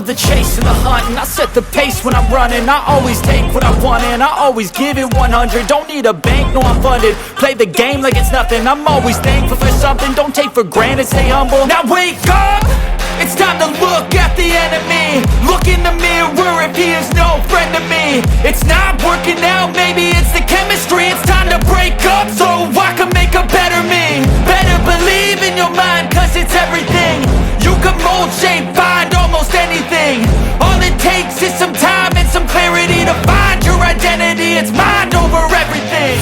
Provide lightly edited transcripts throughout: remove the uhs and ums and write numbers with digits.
love the chase and the hunt, and I set the pace when I'm running. I always take what I want and I always give it 100. Don't need a bank, no I'm funded. Play the game like it's nothing. I'm always thankful for something. Don't take for granted, stay humble. Now wake up! It's time to look at the enemy. Look in the mirror if he is no friend to me. It's not working out, maybe it's the chemistry. It's time to break up so I can make a better me. Better believe in your mind, cause it's everything. You can mold, shape, find almost anything. All it takes is some time and some clarity to find your identity. It's mind over everything.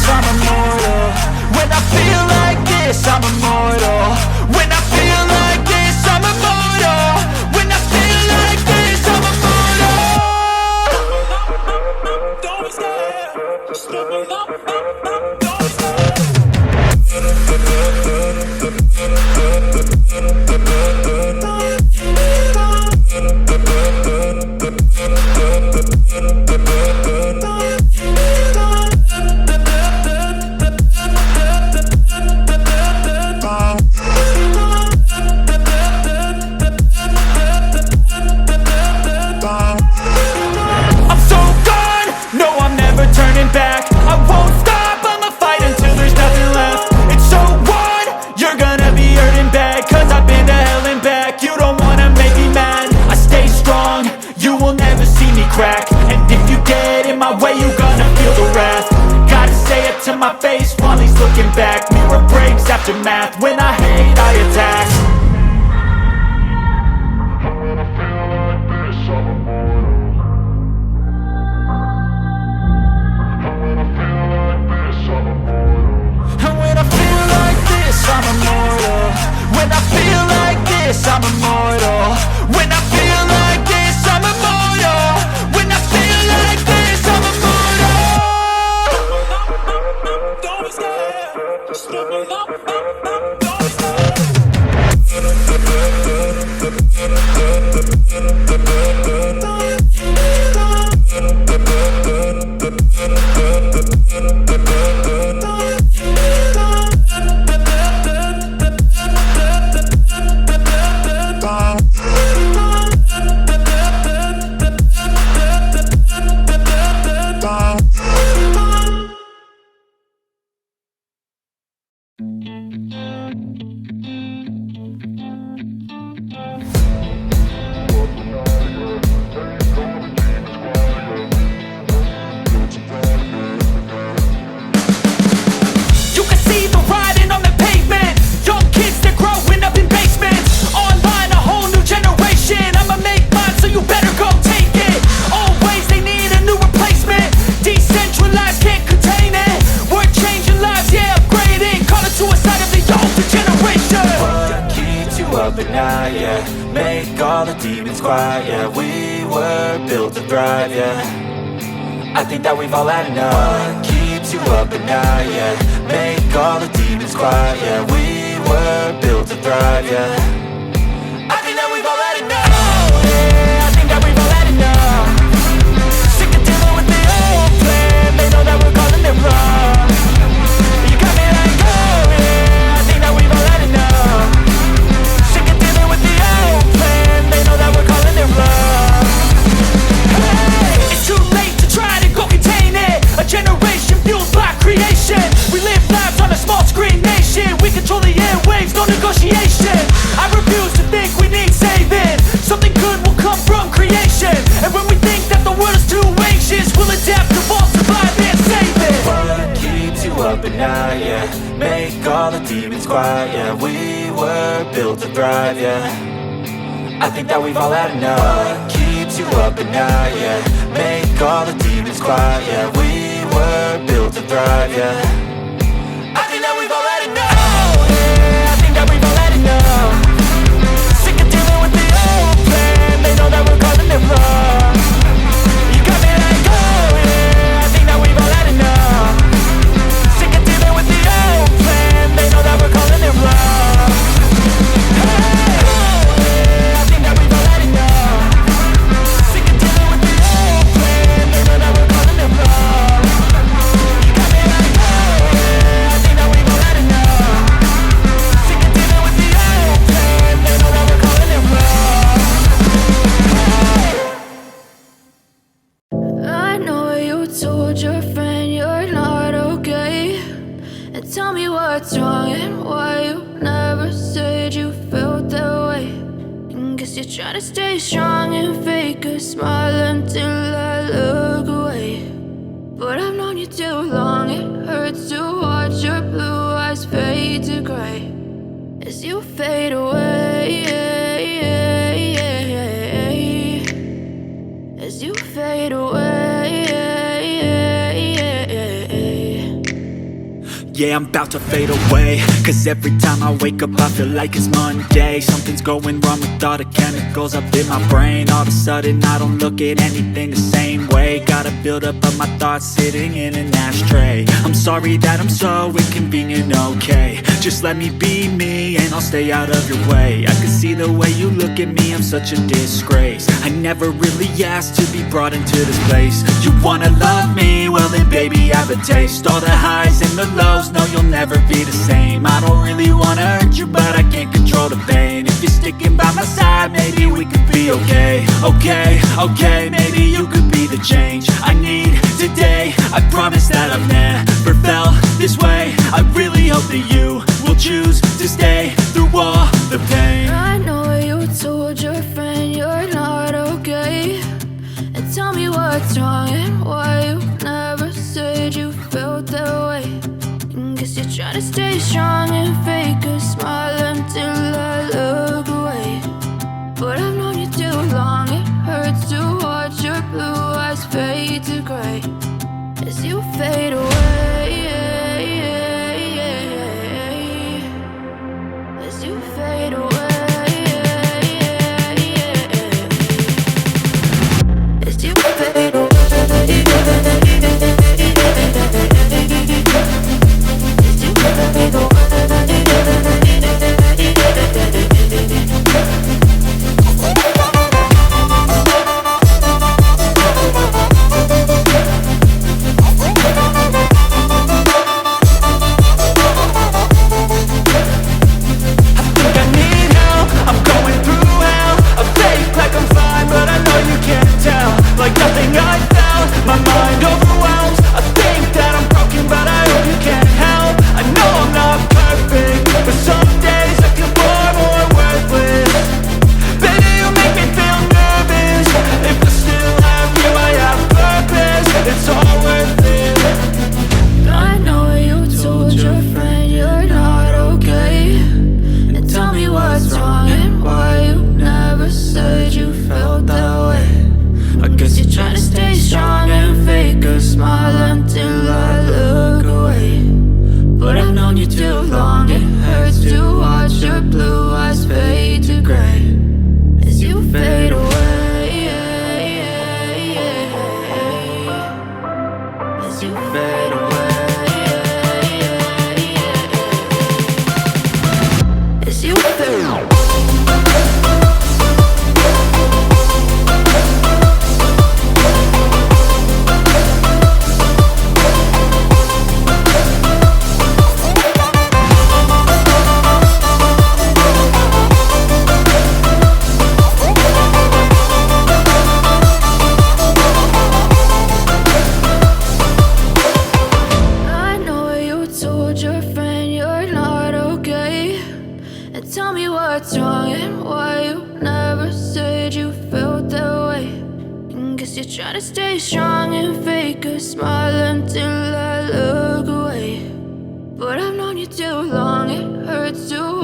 I'm immortal. When I feel like this, I'm immortal. When I feel like this, I'm immortal. When I feel like this, I'm immortal. Don't stop, stop, don't stop. And if you get in my way, you gonna feel the wrath. Gotta say it to my face while he's looking back. Mirror breaks after math. When I hate, I attack. When I feel like this, I'm immortal. When I feel like this, I'm immortal. And when I feel like this, I'm immortal. When I feel like this, I'm immortal. When I feel like this, I'm immortal. When I feel like this, I'm immortal. Don't stop, don't stop. But now, yeah, make all the demons quiet, yeah. We were built to thrive, yeah. I think that we've all had enough. What keeps you up at night, yeah. Make all the demons quiet, yeah. We were built to thrive, yeah. I think that we've all had enough. Yeah, I think that we've all had enough. Sick of dealing with the old plan. They know that we're calling it wrong. You got me like, oh yeah, I think that we've all had enough. They know that we're calling it wrong. Hey, it's too late to try to go contain it. A generation fueled by creation. We live lives on a small screen nation. We control the airwaves, no negotiation. I refuse to think we need saving. Something good will come from creation. And when we think that the world is too anxious, we'll adapt, evolve, survive and save it. What keeps you up at night, yeah. Make all the demons quiet, yeah. We were built to thrive, yeah. I think that we've all had enough. What keeps you up at night, yeah. Make all the demons quiet, yeah. We were built to thrive, yeah. I think that we've all had enough. Yeah, I think that we've all had enough. Sick of dealing with the old plan. They know that we're calling it wrong. You got me like, oh yeah, I think that we've all had enough. Sick of dealing with the old plan. They know that we're calling it wrong. Hey, I think that we've all had enough. Sick of dealing with the old you're trying to stay strong and fake a smile until I look away. But I've known you too long, it hurts to watch your blue eyes fade to gray as you fade away, as you fade away. Yeah, I'm about to fade away, cause every time I wake up I feel like it's Monday. Something's going wrong with all the chemicals up in my brain. All of a sudden I don't look at anything the same way. Got a buildup of my thoughts sitting in an ashtray. I'm sorry that I'm so inconvenient, okay. Just let me be me and I'll stay out of your way. I can see the way you look at me, I'm such a disgrace. I never really asked to be brought into this place. You wanna love me? Well then baby I have a taste. All the highs and the lows, no, you'll never be the same. I don't really wanna hurt you, but I can't control the pain. If you're sticking by my side, maybe we could be okay. Okay, maybe you could be the change I need today. I promise that I've never felt this way. I really hope that you will choose to stay through all the pain. I know you told your friend you're not okay, and tell me what's wrong and why you never said you felt that way. Guess you're trying to stay strong and fake a smile until I look away. But I've known you too long, it hurts to watch your blue eyes fade to gray as you fade away, as you fade away, as you fade away. Try to stay strong and fake a smile until I look away. But I've known you too long, it hurts to